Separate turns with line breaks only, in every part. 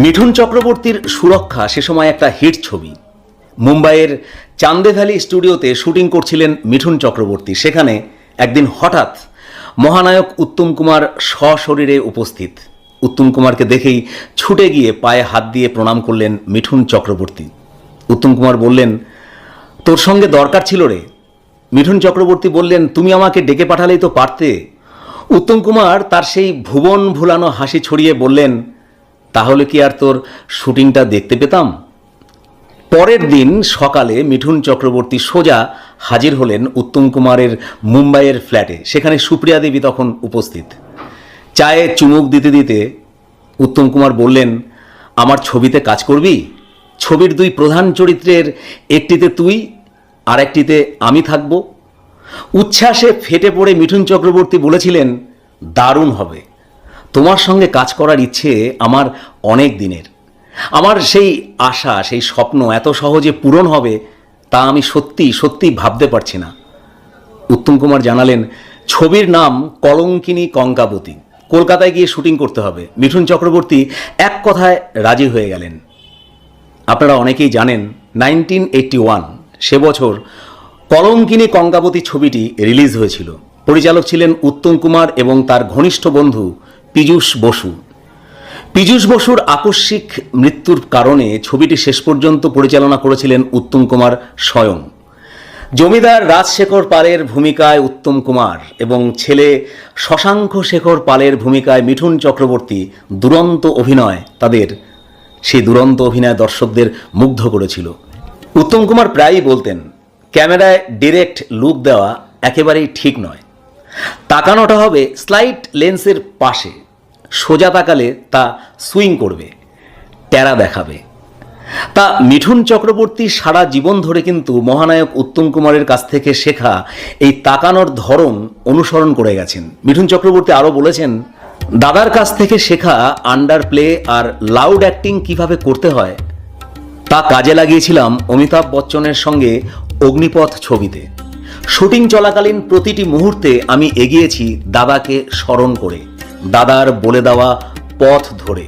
মিঠুন চক্রবর্তীর সুরক্ষা সে সময় একটা হিট ছবি। মুম্বাইয়ের চান্দে ভ্যালি স্টুডিওতে শুটিং করছিলেন মিঠুন চক্রবর্তী। সেখানে একদিন হঠাৎ মহানায়ক উত্তম কুমার সশরীরে উপস্থিত। উত্তম কুমারকে দেখেই ছুটে গিয়ে পায়ে হাত দিয়ে প্রণাম করলেন মিঠুন চক্রবর্তী। উত্তম কুমার বললেন, তোর সঙ্গে দরকার ছিল রে। মিঠুন চক্রবর্তী বললেন, তুমি আমাকে ডেকে পাঠালেই তো পারতে। উত্তম কুমার তার সেই ভুবন ভুলানো হাসি ছড়িয়ে বললেন, তাহলে কি আর তোর শুটিংটা দেখতে পেতাম? পরের দিন সকালে মিঠুন চক্রবর্তী সোজা হাজির হলেন উত্তম কুমারের মুম্বাইয়ের ফ্ল্যাটে। সেখানে সুপ্রিয়া দেবী তখন উপস্থিত। চায়ে চুমুক দিতে দিতে উত্তম কুমার বললেন, আমার ছবিতে কাজ করবি? ছবির দুই প্রধান চরিত্রের একটিতে তুই আর একটিতে আমি থাকব। উচ্ছ্বাসে ফেটে পড়ে মিঠুন চক্রবর্তী বলেছিলেন, দারুণ হবে। তোমার সঙ্গে কাজ করার ইচ্ছে আমার অনেক দিনের। আমার সেই আশা, সেই স্বপ্ন এত সহজে পূরণ হবে তা আমি সত্যি সত্যি ভাবতে পারছি না। উত্তম কুমার জানালেন, ছবির নাম কলঙ্কিনী কঙ্কাবতী। কলকাতায় গিয়ে শুটিং করতে হবে। মিঠুন চক্রবর্তী এক কথায় রাজি হয়ে গেলেন। আপনারা অনেকেই জানেন 1981 সে বছর কলঙ্কিনী কঙ্কাবতী ছবিটি রিলিজ হয়েছিল। পরিচালক ছিলেন উত্তম কুমার এবং তার ঘনিষ্ঠ বন্ধু পীযূষ বসু। পীযূষ বসুর আকস্মিক মৃত্যুর কারণে ছবিটি শেষ পর্যন্ত পরিচালনা করেছিলেন উত্তম কুমার স্বয়ং। জমিদার রাজশেখর পালের ভূমিকায় উত্তম কুমার এবং ছেলে শশাঙ্ক শেখর পালের ভূমিকায় মিঠুন চক্রবর্তী দুরন্ত অভিনয়, তাদের সেই দুরন্ত অভিনয় দর্শকদের মুগ্ধ করেছিল। উত্তম কুমার প্রায়ই বলতেন, ক্যামেরায় ডিরেক্ট লুক দেওয়া একেবারেই ঠিক নয়। তাকানোটা হবে স্লাইট লেন্সের পাশে। সোজা তাকালে তা সুইং করবে, ট্যারা দেখাবে। তা মিঠুন চক্রবর্তী সারা জীবন ধরে কিন্তু মহানায়ক উত্তম কুমারের কাছ থেকে শেখা এই তাকানোর ধরন অনুসরণ করে গেছেন। মিঠুন চক্রবর্তী আরও বলেছেন, দাদার কাছ থেকে শেখা আন্ডার প্লে আর লাউড অ্যাক্টিং কিভাবে করতে হয় তা কাজে লাগিয়েছিলাম অমিতাভ বচ্চনের সঙ্গে অগ্নিপথ ছবিতে। শুটিং চলাকালীন প্রতিটি মুহূর্তে আমি এগিয়েছি দাদাকে স্মরণ করে, দাদার বলে দেওয়া পথ ধরে।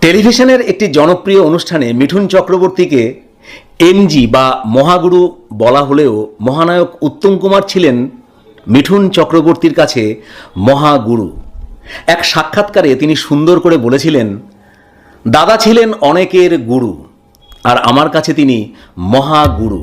টেলিভিশনের একটি জনপ্রিয় অনুষ্ঠানে মিঠুন চক্রবর্তীকে এমজি বা মহাগুরু বলা হলেও মহানায়ক উত্তম কুমার ছিলেন মিঠুন চক্রবর্তীর কাছে মহাগুরু। এক সাক্ষাৎকারে তিনি সুন্দর করে বলেছিলেন, দাদা ছিলেন অনেকের গুরু আর আমার কাছে তিনি মহাগুরু।